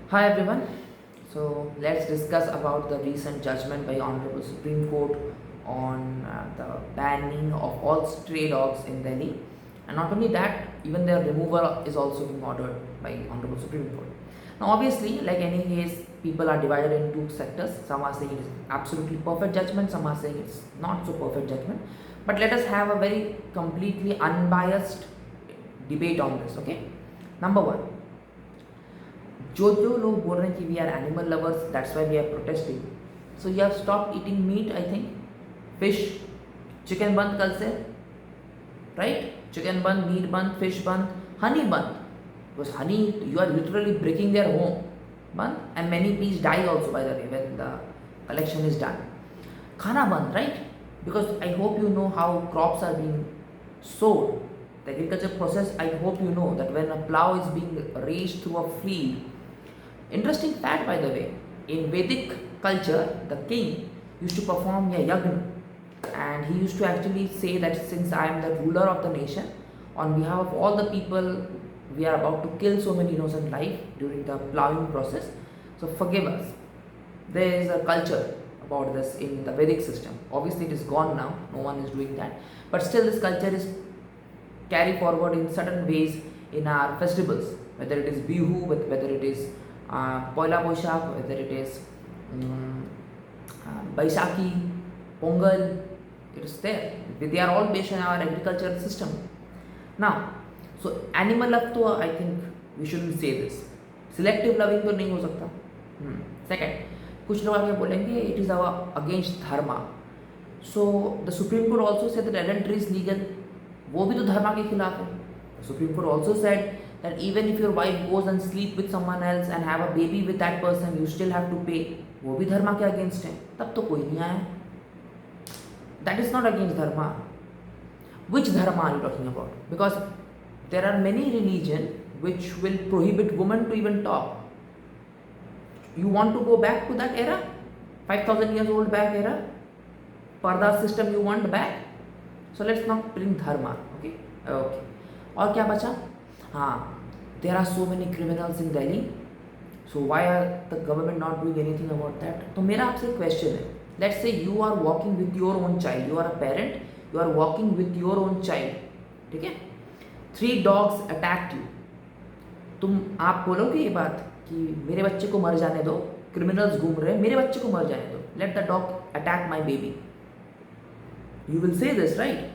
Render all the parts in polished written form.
Hi everyone. So let's discuss about the recent judgment by Honorable Supreme Court on the banning of all stray dogs in Delhi, and not only that, even their removal is also being ordered by Honorable Supreme Court. Now, obviously, like any case, people are divided in two sectors. Some are saying it is absolutely perfect judgment. Some are saying it's not so perfect judgment. But let us have a very completely unbiased debate on this. Okay. Number one, जो लोग बोल रहे हैं कि we are animal lovers that's why we are protesting so you have stop eating meat I think fish chicken बंद कल से right chicken बंद मीट बंद फिश बंद हनी बंद because honey you are literally breaking their home बंद and many bees die also by the way when the collection is done खाना बंद right because I hope you know how crops are being सोड the agriculture process. I hope you know that when a plow is being raised through a field. Interesting fact, by the way, in Vedic culture, the king used to perform a yagna, and he used to actually say that since I am the ruler of the nation, on behalf of all the people, we are about to kill so many innocent life during the plowing process. So forgive us. There is a culture about this in the Vedic system. Obviously, it is gone now. No one is doing that, but still, this culture is carry forward in certain ways in our festivals, whether it is Bihu, whether it is Poila Boishakh, whether it is Baisakhi, Pongal, it is there. They are all based on our agricultural system. Now, so animal love to I think we shouldn't say this. Selective loving तो नहीं हो सकता. Second, कुछ लोग आगे बोलेंगे it is against dharma. So the Supreme Court also said that adultery is legal. वो भी तो धर्म के खिलाफ है. Supreme court also said that even if your wife goes and sleep with someone else and have a baby with that person you still have to pay. वो भी धर्मा के अगेंस्ट है. तब तो कोई नहीं आया. That is not against dharma. Which dharma are you talking about? Because there are many religion which will prohibit women to even talk. You want to go back to that era? 5,000 years old back era? Parda system you want back? So let's not bring dharma. Okay. और क्या बचा? हाँ, there are so many criminals in Delhi. So why are the government not doing anything about that? तो मेरा आपसे question है. Let's say you are walking with your own child. You are a parent. You are walking with your own child. ठीक है? 3 dogs attacked you. आप बोलोगे ये बात कि मेरे बच्चे को मर जाने दो, क्रिमिनल्स घूम रहे हैं, मेरे बच्चे को मर जाने दो, let the dog attack my baby. You will say this right?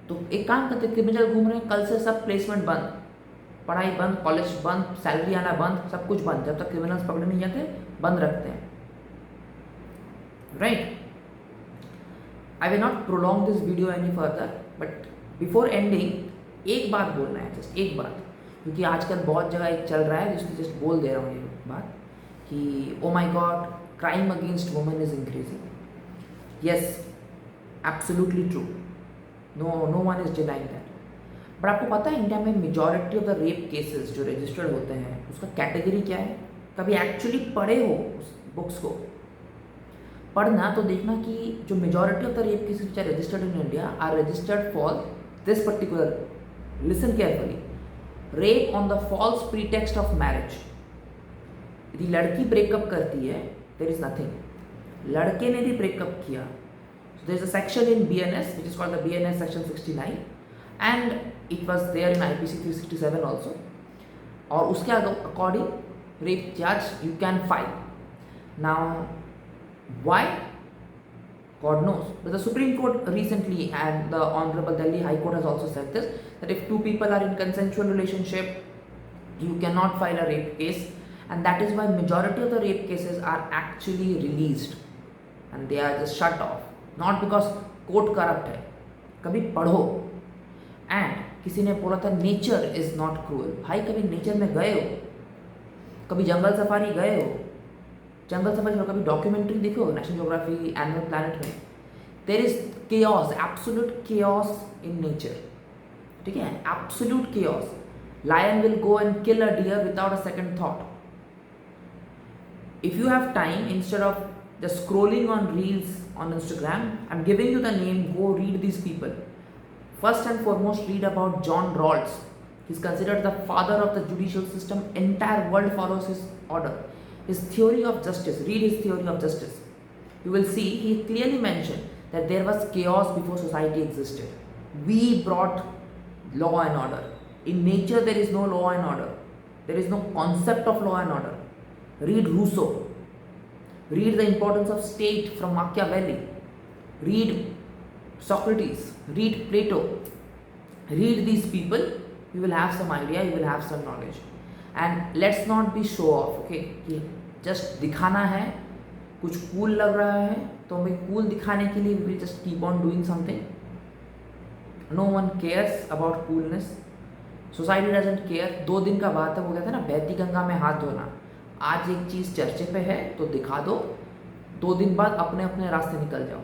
तो एक काम करते, क्रिमिनल घूम रहे हैं, कल से सब प्लेसमेंट बंद, पढ़ाई बंद, कॉलेज बंद, सैलरी आना बंद, सब कुछ बंद. जब तक क्रिमिनल्स पकड़े नहीं जाते बंद रखते हैं. Right? I will not prolong this video any further, but before ending एक बात बोलना है, जस्ट एक बात, क्योंकि आजकल बहुत जगह एक चल रहा है जिसमें जस्ट बोल दे रहा हूँ ये बात कि oh my God, crime against women is increasing. Yes, absolutely true. No one is denying that. But आपको पता है इंडिया में majority of the rape cases जो रजिस्टर्ड होते हैं उसका कैटेगरी क्या है? कभी एक्चुअली पढ़े हो उस बुक्स को? पढ़ना तो देखना कि जो majority of the rape cases which are registered in India are registered for this particular, listen carefully, rape on the false pretext of marriage. यदि लड़की ब्रेकअप करती है देयर इज नथिंग. लड़के ने भी ब्रेकअप किया, there is a section in BNS which is called the BNS section 69 and it was there in IPC 367 also. और उसके according rape charge you can file. Now why? God knows. But the Supreme Court recently and the Honorable Delhi High Court has also said this, that if 2 people are in consensual relationship, you cannot file a rape case, and that is why majority of the rape cases are actually released and they are just shut off. Not because court corrupt है. कभी पढ़ो. And किसी ने बोला था nature is not cruel. भाई कभी nature में गए हो? कभी जंगल सफारी गए हो? जंगल सफारी कभी डॉक्यूमेंट्री देखो नेशनल ज्योग्राफी, एनिमल प्लैनेट में. There is chaos, absolute chaos in nature. ठीक है? Absolute chaos. Lion will go and kill a deer without a second thought. If you have time, instead of just scrolling on reels on Instagram, I'm giving you the name, go read these people. First and foremost, read about John Rawls. He's considered the father of the judicial system. Entire world follows his order. His theory of justice, read his theory of justice. You will see he clearly mentioned that there was chaos before society existed. We brought law and order. In nature there is no law and order. There is no concept of law and order. Read Rousseau. Read the importance of state from Machiavelli. Read Socrates. Read Plato. Read these people. You will have some idea, you will have some knowledge. And let's not be show off, okay? कि just दिखाना है, कुछ cool लग रहा है तो हमें cool दिखाने के लिए we will just keep on doing something. No one cares about coolness. Society doesn't care. 2 दिन का बात है, वो कहते हैं ना बहती गंगा में हाथ धोना. आज एक चीज़ चर्चे पे है तो दिखा दो, 2 दिन बाद अपने अपने रास्ते निकल जाओ.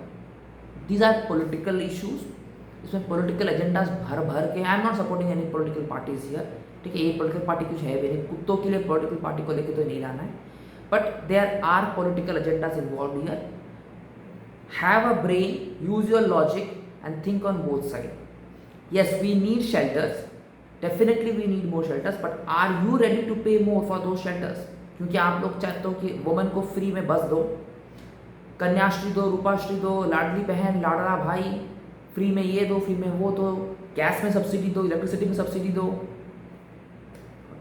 These are political issues. इसमें पॉलिटिकल एजेंडाज भर भर के. I am not supporting any political parties here, ठीक है? ये पॉलिटिकल पार्टी कुछ है भी नहीं, कुत्तों के लिए पॉलिटिकल पार्टी को लेकर तो नहीं लाना है. But there are political agendas involve here. Have a brain, use your logic and think on both side. Yes, we need shelters, definitely we need more shelters, but are you ready to pay more for दो shelters? क्योंकि आप लोग चाहते हो कि women को free में बस दो, कन्याश्री दो, रूपाश्री दो, लाडली बहन, लाडला भाई, फ्री में ये दो, फ्री में वो दो, गैस में सब्सिडी दो, इलेक्ट्रिसिटी में सब्सिडी दो,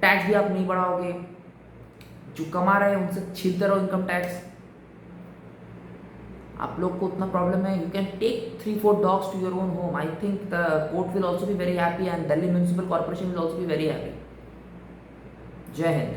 टैक्स भी आप नहीं बढ़ाओगे, जो कमा रहे हैं उनसे छीनते रहो इनकम टैक्स. आप लोग को उतना प्रॉब्लम है. You can take 3-4 dogs to your own home. I think the court will also be very happy and Delhi municipal corporation will also be very happy. जय हिंद.